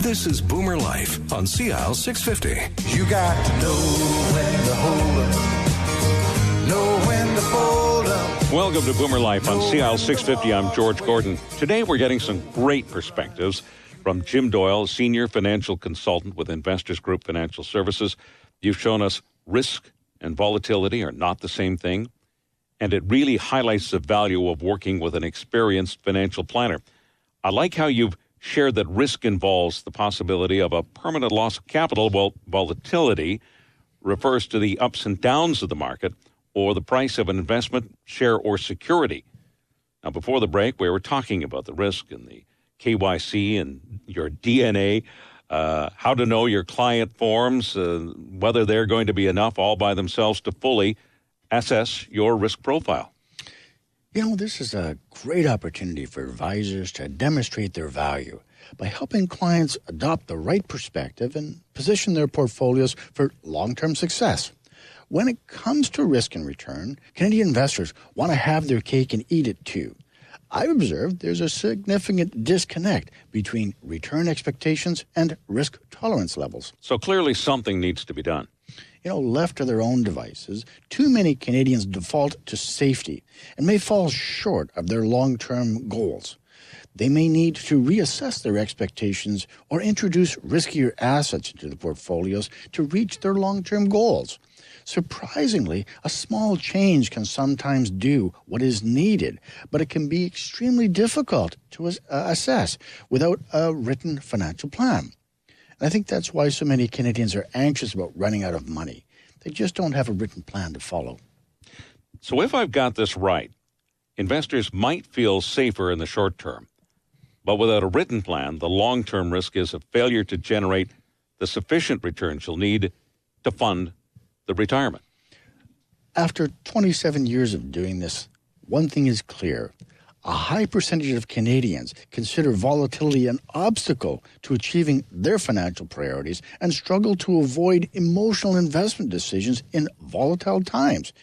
This is Boomer Life on CL 650. You got to know when to hold up, know when to fold up. Welcome to Boomer Life on CL 650. I'm George Gordon. Today we're getting some great perspectives from Jim Doyle, Senior Financial Consultant with Investors Group Financial Services. You've shown us risk and volatility are not the same thing, and it really highlights the value of working with an experienced financial planner. I like how you've shared that risk involves the possibility of a permanent loss of capital, while volatility refers to the ups and downs of the market or the price of an investment, share, or security. Now, before the break, we were talking about the risk and the KYC and your DNA, how to know your client forms, whether they're going to be enough all by themselves to fully assess your risk profile. You know, this is a great opportunity for advisors to demonstrate their value by helping clients adopt the right perspective and position their portfolios for long-term success. When it comes to risk and return, Canadian investors want to have their cake and eat it too. I've observed there's a significant disconnect between return expectations and risk tolerance levels. So clearly something needs to be done. You know, left to their own devices, too many Canadians default to safety and may fall short of their long-term goals. They may need to reassess their expectations or introduce riskier assets into the portfolios to reach their long-term goals. Surprisingly, a small change can sometimes do what is needed, but it can be extremely difficult to assess without a written financial plan. And I think that's why so many Canadians are anxious about running out of money. They just don't have a written plan to follow. So if I've got this right, investors might feel safer in the short term, but without a written plan, the long-term risk is a failure to generate the sufficient returns you'll need to fund the retirement. After 27 years of doing this, one thing is clear. A high percentage of Canadians consider volatility an obstacle to achieving their financial priorities and struggle to avoid emotional investment decisions in volatile times.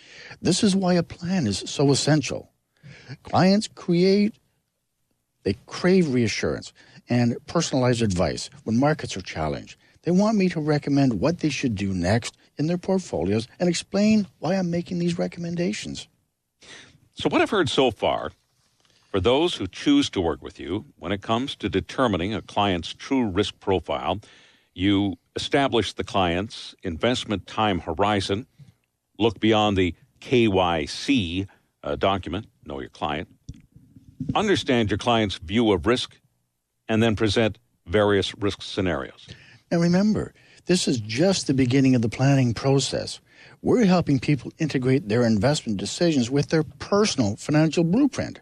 This is why a plan is so essential. Clients crave reassurance and personalized advice when markets are challenged. They want me to recommend what they should do next in their portfolios and explain why I'm making these recommendations. So what I've heard so far, for those who choose to work with you, when it comes to determining a client's true risk profile, you establish the client's investment time horizon, look beyond the KYC document, know your client, understand your client's view of risk, and then present various risk scenarios. And remember, this is just the beginning of the planning process. We're helping people integrate their investment decisions with their personal financial blueprint.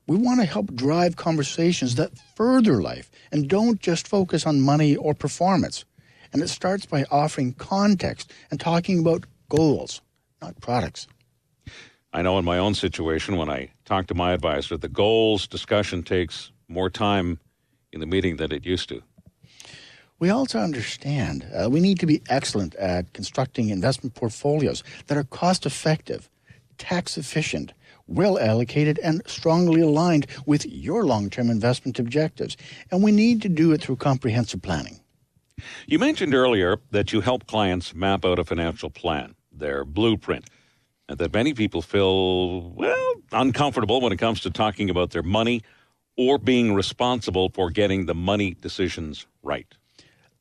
We want to help drive conversations that further life and don't just focus on money or performance. And it starts by offering context and talking about goals, not products. I know in my own situation, when I talk to my advisor, the goals discussion takes more time in the meeting than it used to. We also understand we need to be excellent at constructing investment portfolios that are cost-effective, tax-efficient, well-allocated, and strongly aligned with your long-term investment objectives. And we need to do it through comprehensive planning. You mentioned earlier that you help clients map out a financial plan, their blueprint, and that many people feel, uncomfortable when it comes to talking about their money or being responsible for getting the money decisions right.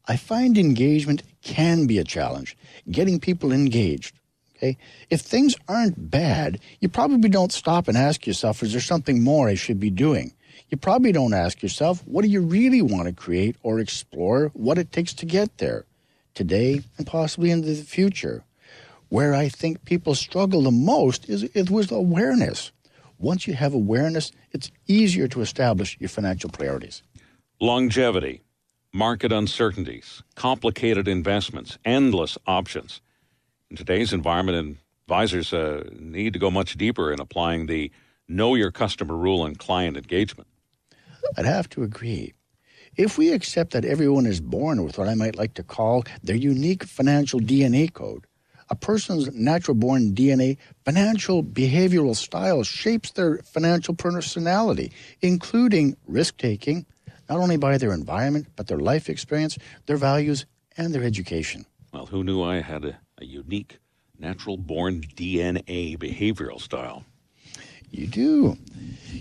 I find engagement can be a challenge, getting people engaged. Okay? If things aren't bad, you probably don't stop and ask yourself, is there something more I should be doing? You probably don't ask yourself, what do you really want to create or explore what it takes to get there today and possibly into the future? Where I think people struggle the most is with awareness. Once you have awareness, it's easier to establish your financial priorities. Longevity, market uncertainties, complicated investments, endless options. In today's environment, advisors need to go much deeper in applying the know your customer rule and client engagement. I'd have to agree. If we accept that everyone is born with what I might like to call their unique financial DNA code, a person's natural-born DNA financial behavioral style shapes their financial personality, including risk-taking, not only by their environment, but their life experience, their values, and their education. Well, who knew I had a unique, natural-born DNA behavioral style? You do.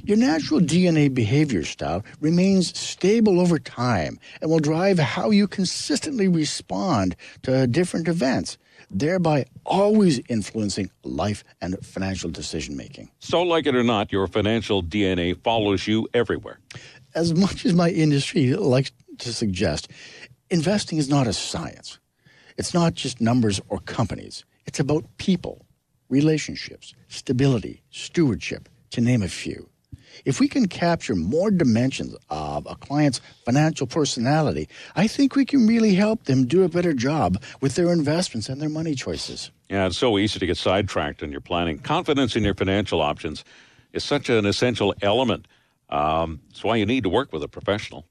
Your natural DNA behavior style remains stable over time and will drive how you consistently respond to different events, thereby always influencing life and financial decision-making. So, like it or not, your financial DNA follows you everywhere. As much as my industry likes to suggest, investing is not a science. It's not just numbers or companies. It's about people, relationships, stability, stewardship, to name a few. If we can capture more dimensions of a client's financial personality, I think we can really help them do a better job with their investments and their money choices. Yeah, it's so easy to get sidetracked in your planning. Confidence in your financial options is such an essential element. That's why you need to work with a professional.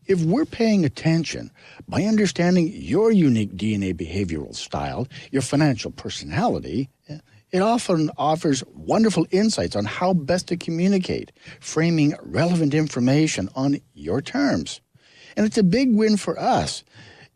If we're paying attention by understanding your unique DNA behavioral style, your financial personality, it often offers wonderful insights on how best to communicate, framing relevant information on your terms. And it's a big win for us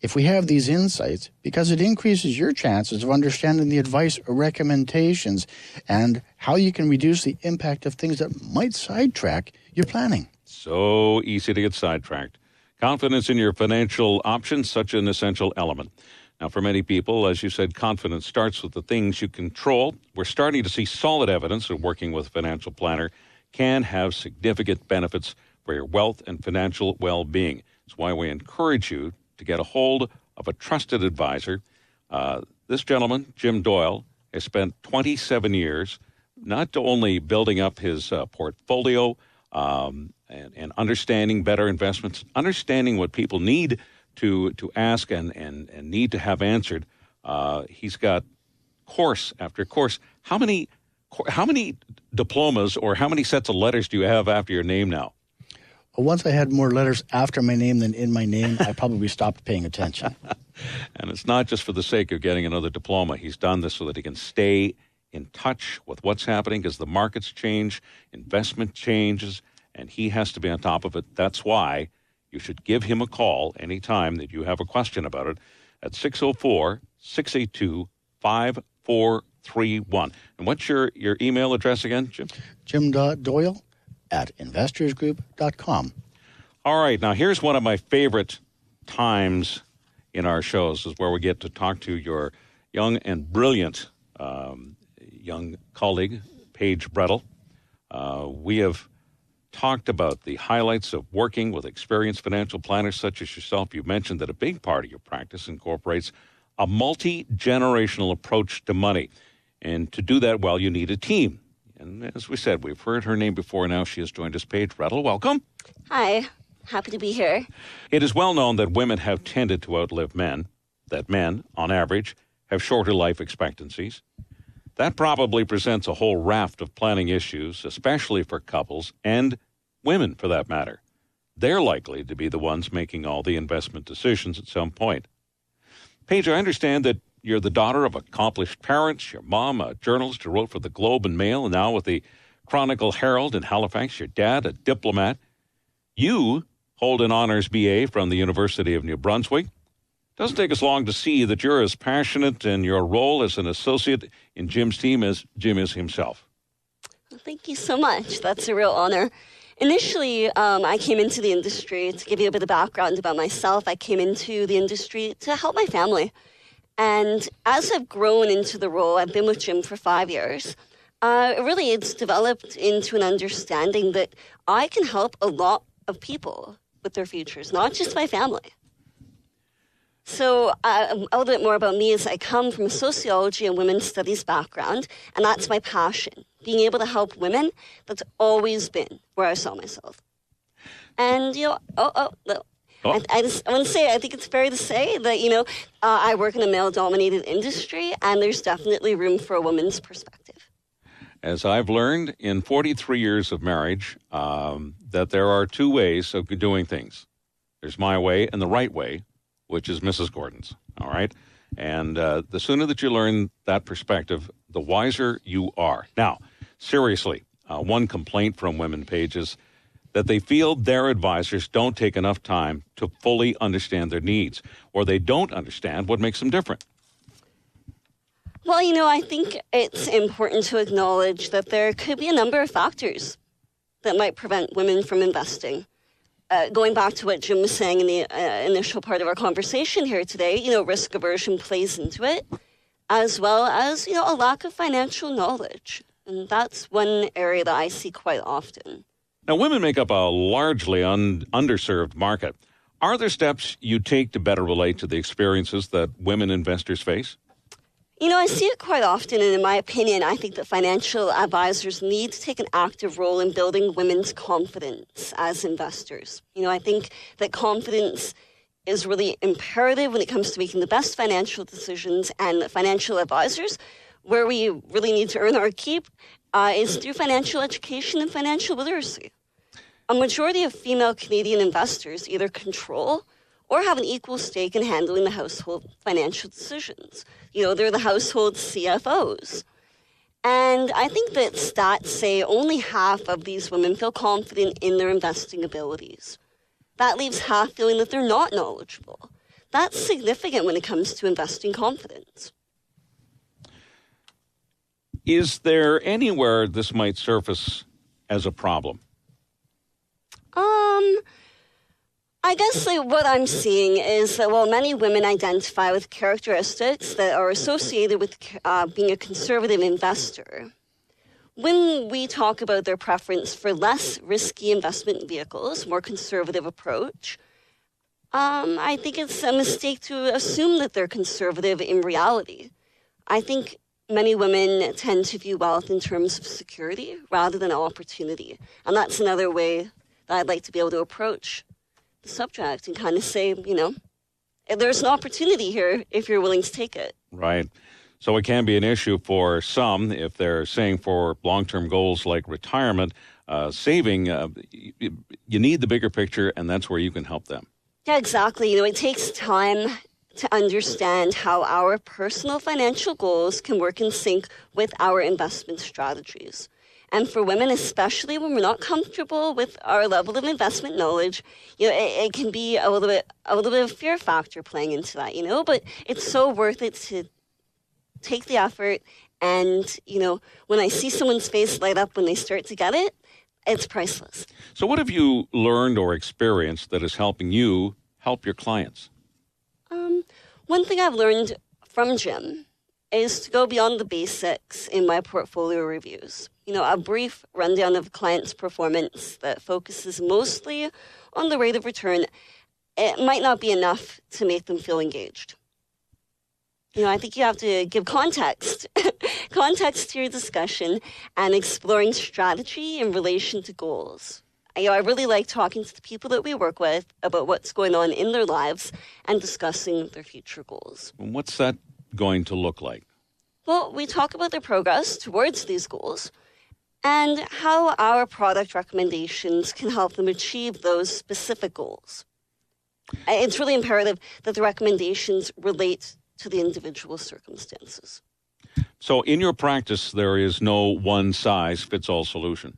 if we have these insights because it increases your chances of understanding the advice or recommendations and how you can reduce the impact of things that might sidetrack your planning. So easy to get sidetracked. Confidence in your financial options, such an essential element. Now, for many people, as you said, confidence starts with the things you control. We're starting to see solid evidence that working with a financial planner can have significant benefits for your wealth and financial well-being. It's why we encourage you to get a hold of a trusted advisor. This gentleman, Jim Doyle, has spent 27 years not only building up his portfolio and understanding better investments, understanding what people need to ask and need to have answered. He's got course after course. How many diplomas or how many sets of letters do you have after your name now? Well, once I had more letters after my name than in my name, I probably stopped paying attention. And it's not just for the sake of getting another diploma. He's done this so that he can stay in touch with what's happening as the markets change, investment changes, and he has to be on top of it. That's why you should give him a call anytime that you have a question about it at 604-682-5431. And what's your email address again, Jim? Jim.Doyle@investorsgroup.com. All right. Now, here's one of my favorite times in our shows is where we get to talk to your young and brilliant young colleague, Paige Brettle. We have talked about the highlights of working with experienced financial planners such as yourself. You mentioned that a big part of your practice incorporates a multi-generational approach to money. And to do that well, you need a team. And as we said, we've heard her name before. Now she has joined us. Paige Brettle, welcome. Hi. Happy to be here. It is well known that women have tended to outlive men, that men, on average, have shorter life expectancies. That probably presents a whole raft of planning issues, especially for couples and women, for that matter. They're likely to be the ones making all the investment decisions at some point. Paige, I understand that you're the daughter of accomplished parents. Your mom, a journalist who wrote for the Globe and Mail, and now with the Chronicle Herald in Halifax. Your dad, a diplomat. You hold an honors BA from the University of New Brunswick. Doesn't take us long to see that you're as passionate in your role as an associate in Jim's team as Jim is himself. Well, thank you so much. That's a real honor. Initially, I came into the industry, to give you a bit of background about myself, I came into the industry to help my family. And as I've grown into the role, I've been with Jim for 5 years, really it's developed into an understanding that I can help a lot of people with their futures, not just my family. So a little bit more about me is I come from a sociology and women's studies background, and that's my passion. Being able to help women, that's always been where I saw myself. And, I want to say, I think it's fair to say that, I work in a male-dominated industry, and there's definitely room for a woman's perspective. As I've learned in 43 years of marriage, that there are two ways of doing things. There's my way and the right way, which is Mrs. Gordon's, all right? And the sooner that you learn that perspective, the wiser you are. Now, seriously, one complaint from women, Paige, is that they feel their advisors don't take enough time to fully understand their needs, or they don't understand what makes them different? Well, I think it's important to acknowledge that there could be a number of factors that might prevent women from investing. Going back to what Jim was saying in the initial part of our conversation here today, risk aversion plays into it, as well as, a lack of financial knowledge. And that's one area that I see quite often. Now, women make up a largely underserved market. Are there steps you take to better relate to the experiences that women investors face? I see it quite often, and in my opinion, I think that financial advisors need to take an active role in building women's confidence as investors. I think that confidence is really imperative when it comes to making the best financial decisions, and that financial advisors, where we really need to earn our keep, is through financial education and financial literacy. A majority of female Canadian investors either control or have an equal stake in handling the household financial decisions. They're the household CFOs. And I think that stats say only half of these women feel confident in their investing abilities. That leaves half feeling that they're not knowledgeable. That's significant when it comes to investing confidence. Is there anywhere this might surface as a problem? I guess what I'm seeing is that while many women identify with characteristics that are associated with being a conservative investor, when we talk about their preference for less risky investment vehicles, more conservative approach, I think it's a mistake to assume that they're conservative in reality. I think many women tend to view wealth in terms of security rather than opportunity. And that's another way that I'd like to be able to approach the subject and kind of say, there's an opportunity here if you're willing to take it. Right. So it can be an issue for some if they're saying for long-term goals like retirement, saving, you need the bigger picture, and that's where you can help them. Yeah, exactly. It takes time to understand how our personal financial goals can work in sync with our investment strategies. And for women, especially when we're not comfortable with our level of investment knowledge, it can be a little bit of fear factor playing into that, but it's so worth it to take the effort. And, when I see someone's face light up when they start to get it, it's priceless. So what have you learned or experienced that is helping you help your clients? One thing I've learned from Jim is to go beyond the basics in my portfolio reviews. A brief rundown of a client's performance that focuses mostly on the rate of return, it might not be enough to make them feel engaged. I think you have to give context to your discussion and exploring strategy in relation to goals. I really like talking to the people that we work with about what's going on in their lives and discussing their future goals. What's that going to look like? Well, we talk about their progress towards these goals and how our product recommendations can help them achieve those specific goals. It's really imperative that the recommendations relate to the individual circumstances. So in your practice, there is no one-size-fits-all solution.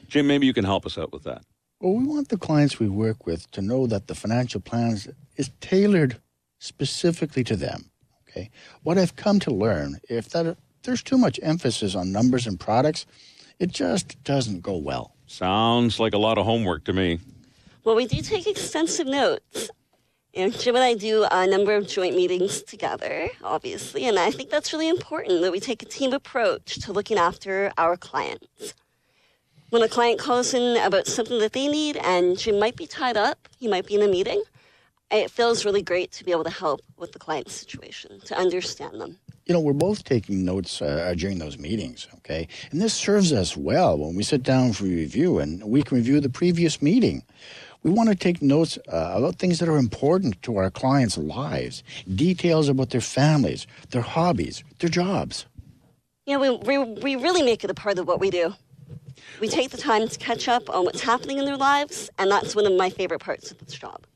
Jim, maybe you can help us out with that. Well, we want the clients we work with to know that the financial plan is tailored specifically to them. Okay. What I've come to learn, if there's too much emphasis on numbers and products, it just doesn't go well. Sounds like a lot of homework to me. Well, we do take extensive notes. Jim and I do a number of joint meetings together, obviously, and I think that's really important that we take a team approach to looking after our clients. When a client calls in about something that they need and Jim might be tied up, he might be in a meeting, it feels really great to be able to help with the client's situation, to understand them. We're both taking notes during those meetings, okay? And this serves us well when we sit down for review and we can review the previous meeting. We want to take notes about things that are important to our clients' lives, details about their families, their hobbies, their jobs. We really make it a part of what we do. We take the time to catch up on what's happening in their lives, and that's one of my favorite parts of this job.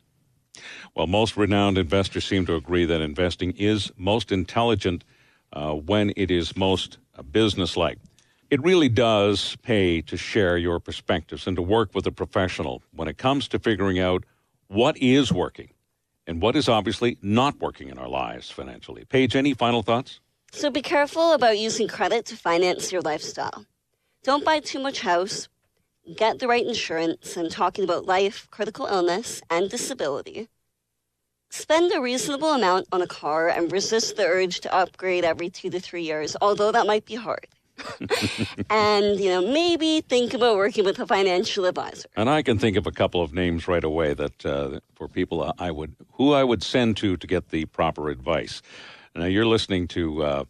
Well, most renowned investors seem to agree that investing is most intelligent when it is most business-like. It really does pay to share your perspectives and to work with a professional when it comes to figuring out what is working and what is obviously not working in our lives financially. Paige, any final thoughts? So be careful about using credit to finance your lifestyle. Don't buy too much house. Get the right insurance. And talking about life, critical illness, and disability. Spend a reasonable amount on a car and resist the urge to upgrade every 2 to 3 years, although that might be hard. And, maybe think about working with a financial advisor. And I can think of a couple of names right away that for people I would send to get the proper advice. Now, you're listening to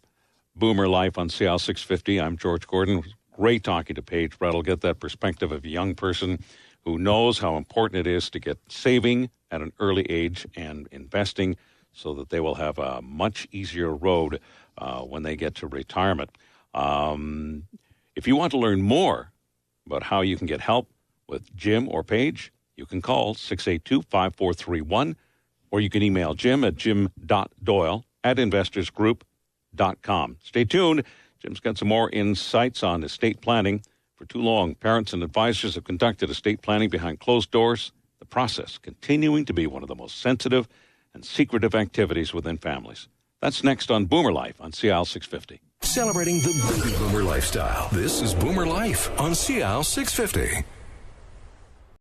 Boomer Life on CL 650. I'm George Gordon. Great talking to Paige Brettle. Get that perspective of a young person who knows how important it is to get saving at an early age and investing so that they will have a much easier road when they get to retirement. If you want to learn more about how you can get help with Jim or Paige, you can call 682-5431, or you can email Jim at jim.doyle@investorsgroup.com. Stay tuned. Jim's got some more insights on estate planning. For too long, parents and advisors have conducted estate planning behind closed doors, the process continuing to be one of the most sensitive and secretive activities within families. That's next on Boomer Life on CL 650. Celebrating the baby boomer lifestyle. This is Boomer Life on CL 650.